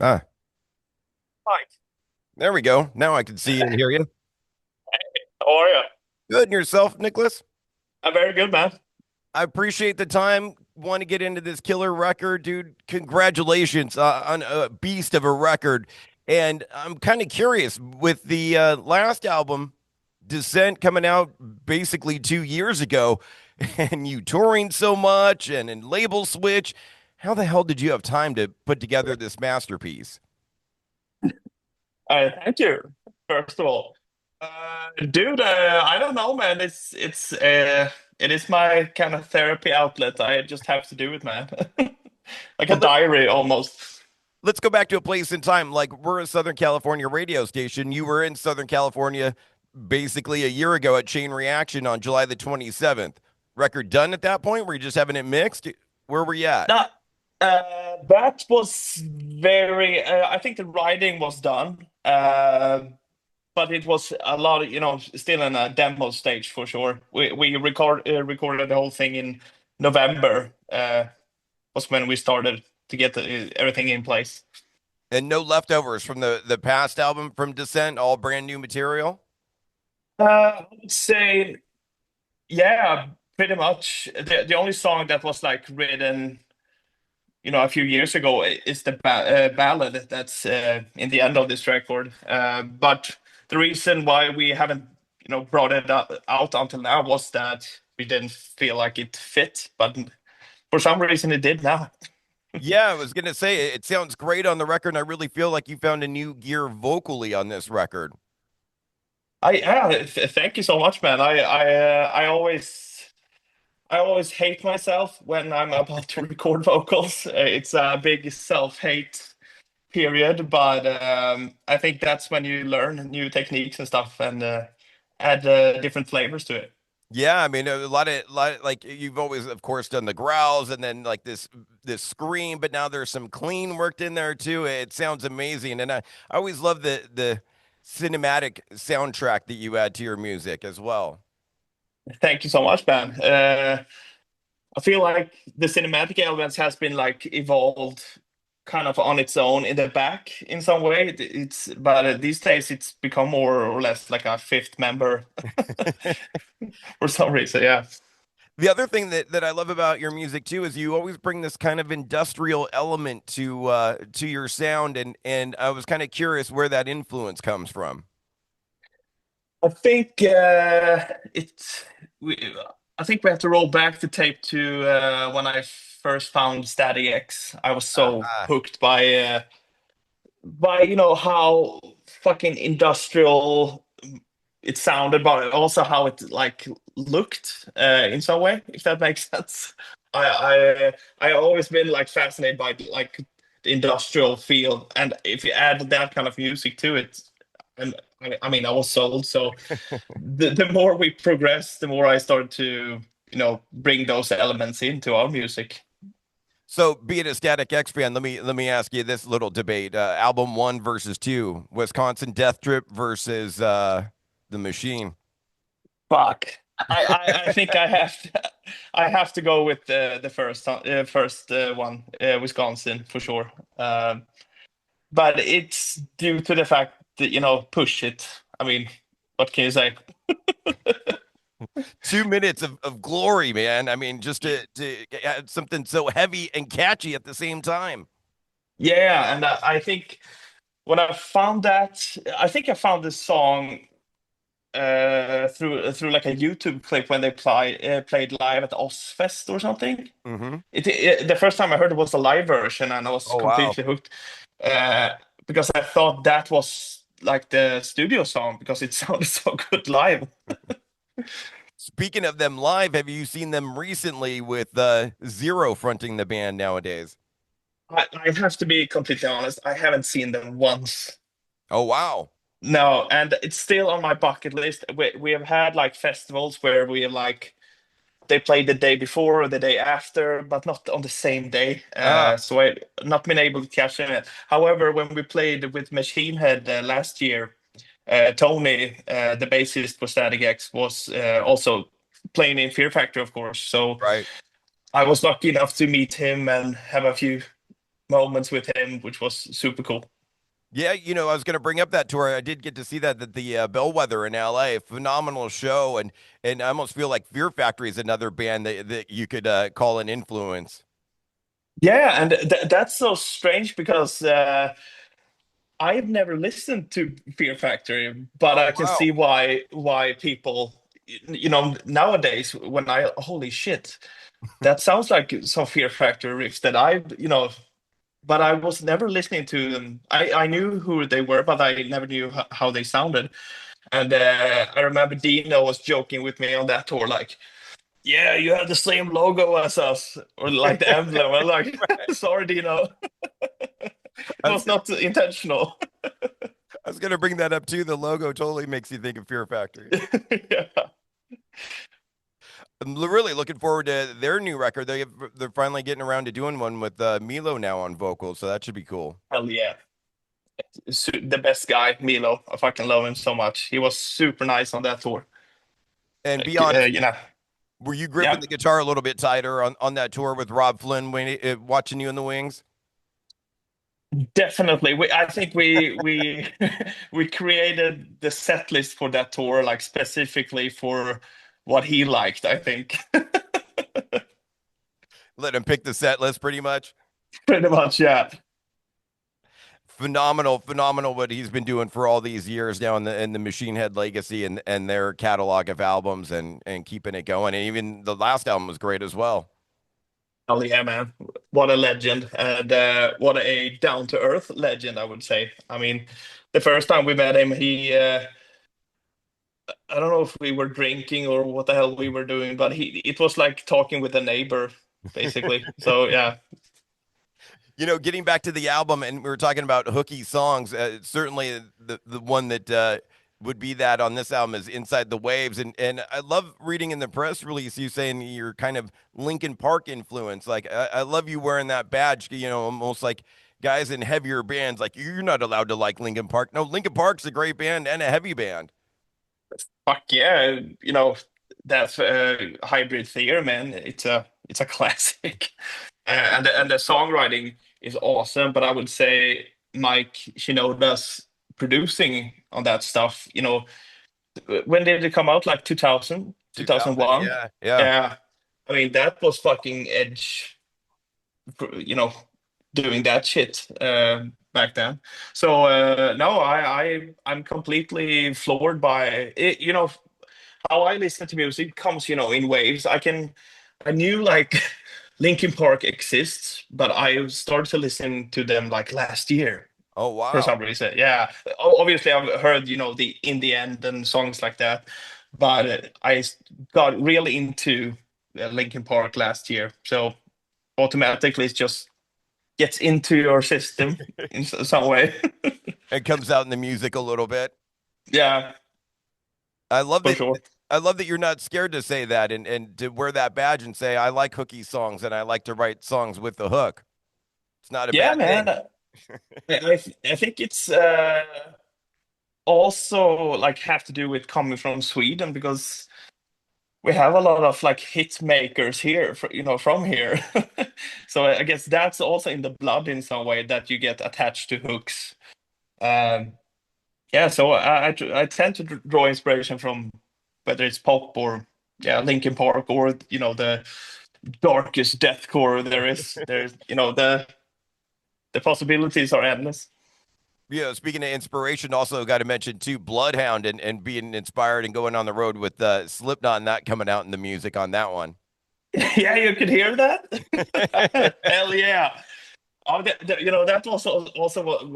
Ah, Mike, there we go. Now I can see and hear you. how are you? Good. And yourself, Nicholas? I'm very good, man. I appreciate the time. Want to get into this killer record, dude. Congratulations on a beast of a record. And I'm kind of curious with the last album, Descent, coming out basically 2 years ago, and you touring so much and label switch. How the hell did you have time to put together this masterpiece? Thank you, first of all. Dude, I don't know, man. It is my kind of therapy outlet. I just have to do it, man. Like a Well, diary almost. let's go back to a place in time. Like we're a Southern California radio station. You were in Southern California basically a year ago at Chain Reaction on July the 27th. Record done at that point? Were you just having it mixed? Where were you at? Now, that was very. I think the writing was done, but it was a lot of, still in a demo stage for sure. We recorded the whole thing in November. Was when we started to get everything in place. And no leftovers from the past album from Descent, all brand new material. I would say, yeah, pretty much. The only song that was like written, a few years ago is the ballad that's in the end of this record. But the reason why we haven't, brought it out until now was that we didn't feel like it fit, but for some reason it did now. Yeah, I was gonna say it sounds great on the record, and I really feel like you found a new gear vocally on this record. Thank you so much, man. I always hate myself when I'm about to record vocals. It's a big self-hate period, but I think that's when you learn new techniques and stuff and add different flavors to it. Yeah, I mean a lot, like you've always, of course, done the growls and then like this scream, but now there's some clean worked in there too. It sounds amazing, and I always love the cinematic soundtrack that you add to your music as well. Thank you so much, man. I feel like the cinematic elements has been like evolved kind of on its own in the back in some way. It's but these days it's become more or less like a fifth member for some reason. Yeah. The other thing that I love about your music too is you always bring this kind of industrial element to your sound, and I was kind of curious where that influence comes from. I think it's we. I think we have to roll back the tape to when I first found Static X. I was so Ah, hooked by how fucking industrial it sounded, but also how it like looked in some way, if that makes sense. I always been like fascinated by like the industrial feel, and if you add that kind of music to it, and I mean I was sold. So the more we progressed, the more I started to bring those elements into our music. so, being a Static X fan, let me ask you this little debate: album one versus two, Wisconsin Death Trip versus the Machine. Fuck. I think I have to go with the first one, Wisconsin for sure. But it's due to the fact that push it. I mean, what can you say? 2 minutes of glory, man. I mean, just to add something so heavy and catchy at the same time. Yeah, and I think when I found that, I think I found this song through like a YouTube clip when they played live at Ozfest or something. Hmm. The first time I heard it was a live version, and I was Oh wow! completely hooked uh, because I thought that was like the studio song because it sounded so good live. Speaking of them live, have you seen them recently with Zero fronting the band nowadays? I have to be completely honest, I haven't seen them once. Oh wow! No, and it's still on my bucket list. We have had like festivals where we have like they played the day before or the day after, but not on the same day. Ah, So I not been able to catch them. However, when we played with Machine Head last year, Tony, the bassist for Static X, was also playing in Fear Factor, of course. So right. I was lucky enough to meet him and have a few. moments with him, which was super cool. Yeah, I was going to bring up that tour. I did get to see that at the Bellwether in LA. Phenomenal show, and I almost feel like Fear Factory is another band that you could call an influence. Yeah, and that's so strange because I've never listened to Fear Factory, but Oh I can wow. see why people, nowadays when I holy shit, that sounds like some Fear Factory riffs that but I was never listening to them. I knew who they were, but I never knew how they sounded. And I remember Dino was joking with me on that tour, like, "Yeah, you have the same logo as us, or like the emblem." I'm like, "Sorry, Dino, it I was was gonna, not intentional." I was gonna bring that up too. The logo totally makes you think of Fear Factory. Yeah. I'm really looking forward to their new record. They're finally getting around to doing one with Milo now on vocals, so that should be cool. Hell yeah. The best guy, Milo. I fucking love him so much. He was super nice on that tour. And be honest, You know, were you gripping yeah, the guitar a little bit tighter on that tour with Rob Flynn watching you in the wings? definitely. I think we we created the set list for that tour like specifically for what he liked, I think. Let him pick the set list pretty much. Pretty much, yeah. Phenomenal, phenomenal what he's been doing for all these years now in the Machine Head legacy and their catalog of albums and keeping it going. And even the last album was great as well. Hell yeah, man. What a legend. And what a down to earth legend, I would say. I mean, the first time we met him, I don't know if we were drinking or what the hell we were doing, but it was like talking with a neighbor, basically. So yeah, Getting back to the album, and we were talking about hooky songs. Certainly, the one that would be that on this album is "Inside the Waves," and I love reading in the press release you saying you're kind of Linkin Park influence. Like I love you wearing that badge. Almost like guys in heavier bands. Like you're not allowed to like Linkin Park. No, Linkin Park's a great band and a heavy band. fuck yeah, that hybrid theater, man. It's a classic, and the songwriting is awesome. But I would say Mike Shinoda's producing on that stuff. When did it come out? Like 2000, 2000, 2001? yeah, yeah. Yeah. I mean, that was fucking edge, you know, doing that shit back then. So no, I'm completely floored by it. How I listen to music comes, in waves. I knew like Linkin Park exists, but I started to listen to them like last year Oh for wow. some reason. Yeah, obviously I've heard, the In the End and songs like that, but got really into Linkin Park last year. So automatically it just gets into your system in some way. It comes out in the music a little bit. Yeah, I love for that. sure. I love that you're not scared to say that and to wear that badge and say I like hooky songs and I like to write songs with the hook. It's not a Yeah, bad man. thing. I think it's also like have to do with coming from Sweden because we have a lot of like hit makers here, from here. So I guess that's also in the blood in some way that you get attached to hooks. Um, yeah, so I tend to draw inspiration from whether it's pop or yeah, Linkin Park or the darkest deathcore there is. There's the possibilities are endless. Speaking of inspiration, also got to mention too Bloodhound and being inspired and going on the road with Slipknot and that coming out in the music on that one. Yeah, you could hear that. Hell yeah! Oh, that was also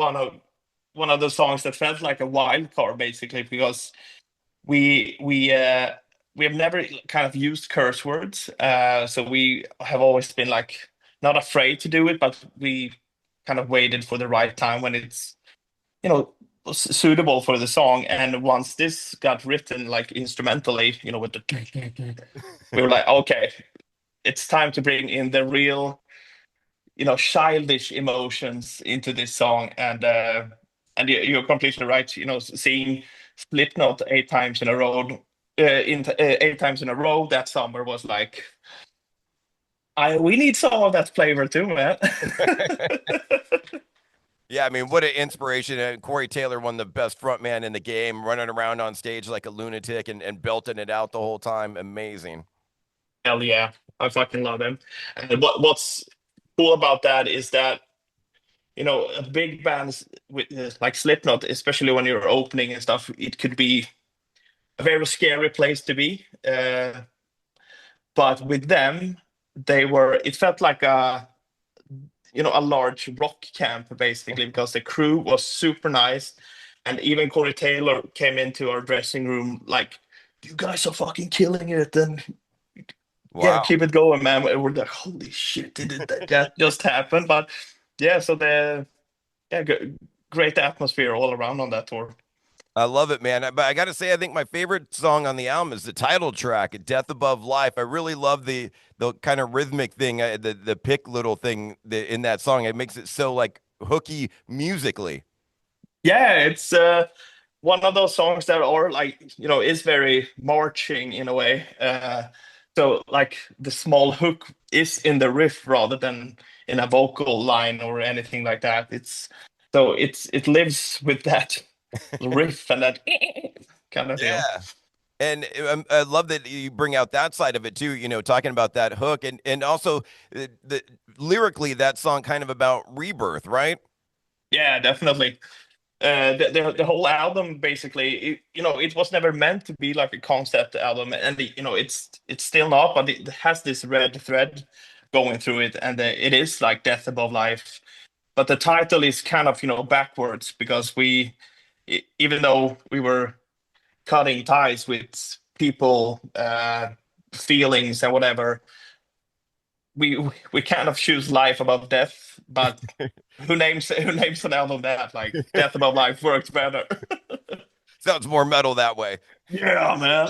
one of the songs that felt like a wild card, basically, because we we uh, we have never kind of used curse words, so we have always been like not afraid to do it, but we kind of waited for the right time when it's you know suitable for the song. And once this got written like instrumentally, with the we were like, okay, it's time to bring in the real childish emotions into this song. And you're completely right. Seeing Slipknot 8 times in a row, 8 times in a row that summer was like I we need some of that flavor too, man. Yeah, I mean, what an inspiration. And Corey Taylor, one of the best frontman in the game, running around on stage like a lunatic and belting it out the whole time. Amazing. Hell yeah, I fucking love him. And what's cool about that is that big bands with like Slipknot, especially when you're opening and stuff, it could be a very scary place to be. But with them, it felt like a large rock camp basically because the crew was super nice, and even Corey Taylor came into our dressing room like, "You guys are fucking killing it," and yeah, Wow. keep it going, man. We're like, "Holy shit, did that just happen?" But yeah, so yeah, great atmosphere all around on that tour. I love it, man. But I got to say, I think my favorite song on the album is the title track, "Death Above Life." I really love the kind of rhythmic thing, the pick little thing in that song. It makes it so like hooky musically. Yeah, it's one of those songs that are like, is very marching in a way. So like the small hook is in the riff rather than in a vocal line or anything like that. It lives with that riff and that kind of feel. Yeah. And I love that you bring out that side of it too, talking about that hook and also lyrically that song kind of about rebirth, right? Yeah, definitely. The whole album basically, it was never meant to be like a concept album, and it's still not, but it has this red thread going through it, and it is like Death Above Life. But the title is kind of backwards because even though we were cutting ties with people, feelings and whatever, we kind of choose life above death. But who names an album that like Death Above Life works better? Sounds more metal that way. Yeah, man.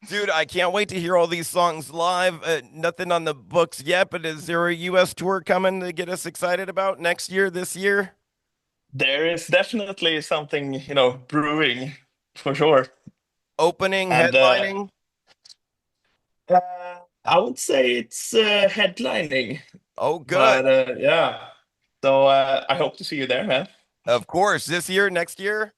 Dude, I can't wait to hear all these songs live. Nothing on the books yet, but is there a US tour coming to get us excited about next year, this year? There is definitely something, brewing for sure. Opening, And headlining? I would say it's headlining, Oh, good. but yeah. So I hope to see you there, man, Of course. This year, next year?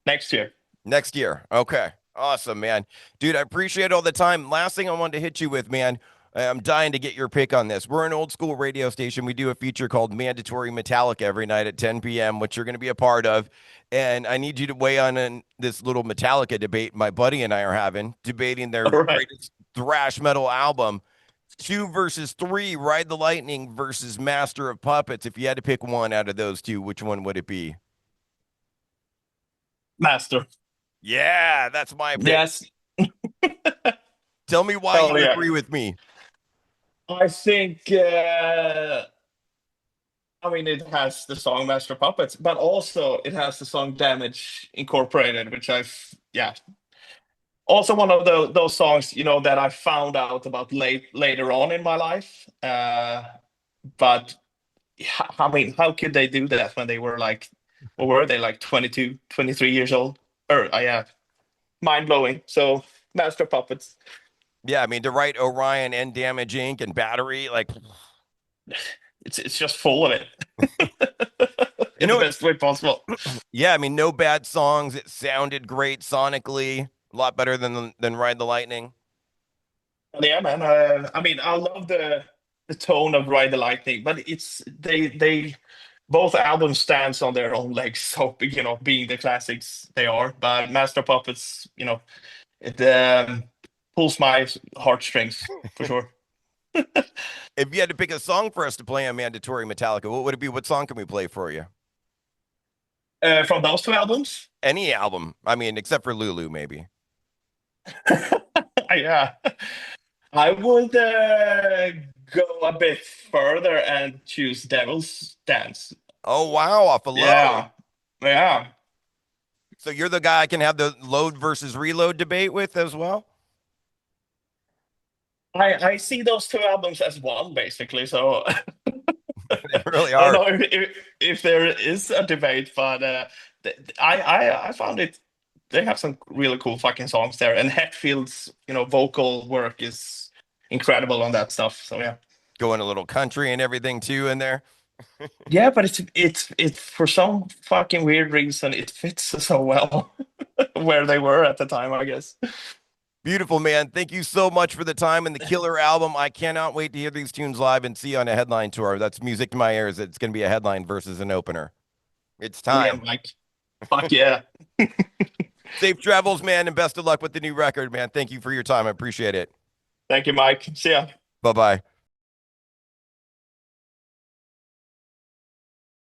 next year. Next year. Okay. Awesome, man. Dude, I appreciate all the time. Last thing I wanted to hit you with, man. I'm dying to get your pick on this. We're an old school radio station. We do a feature called Mandatory Metallica every night at 10 p.m., which you're going to be a part of. And I need you to weigh on this little Metallica debate my buddy and I are having, debating their All right. greatest thrash metal album. Two versus three, Ride the Lightning versus Master of Puppets. If you had to pick one out of those two, which one would it be? Master. Yeah, that's my pick. Yes. Tell me why Hell you yeah. agree with me. I think, I mean, it has the song Master Puppets, but also it has the song Damage incorporated, which yeah. Also one of those songs, that I found out about later on in my life. But I mean, how could they do that when they were like, what were they, like 22, 23 years old? Or, yeah, mind blowing. So, Master Puppets. Yeah, I mean, to write Orion and Damage Inc. and Battery, like, It's just full of it you in the know, best way possible. yeah, I mean, no bad songs. It sounded great sonically, a lot better than Ride the Lightning. And yeah, man. I mean, I love the tone of Ride the Lightning, but it's they both albums stands on their own legs. So being the classics they are, but Master Puppets, it pulls my heartstrings for sure. If you had to pick a song for us to play on Mandatory Metallica, what would it be? What song can we play for you? From those two albums, Any album. I mean, except for Lulu, maybe. yeah, I would go a bit further and choose Devil's Dance. Oh, wow, off of Load. Yeah, yeah. So you're the guy I can have the load versus reload debate with as well? I see those two albums as one basically. So They really I don't are. know if there is a debate, but I found it. They have some really cool fucking songs there, and Hetfield's vocal work is incredible on that stuff. So yeah. Going a little country and everything too in there. Yeah, but it's for some fucking weird reason it fits so well where they were at the time, I guess. Beautiful, man. Thank you so much for the time and the killer album. I cannot wait to hear these tunes live and see you on a headline tour. That's music to my ears. It's going to be a headline versus an opener. It's time. Brilliant, Mike. Fuck yeah. Safe travels, man, and best of luck with the new record, man. Thank you for your time. I appreciate it. Thank you, Mike. See ya. Bye bye.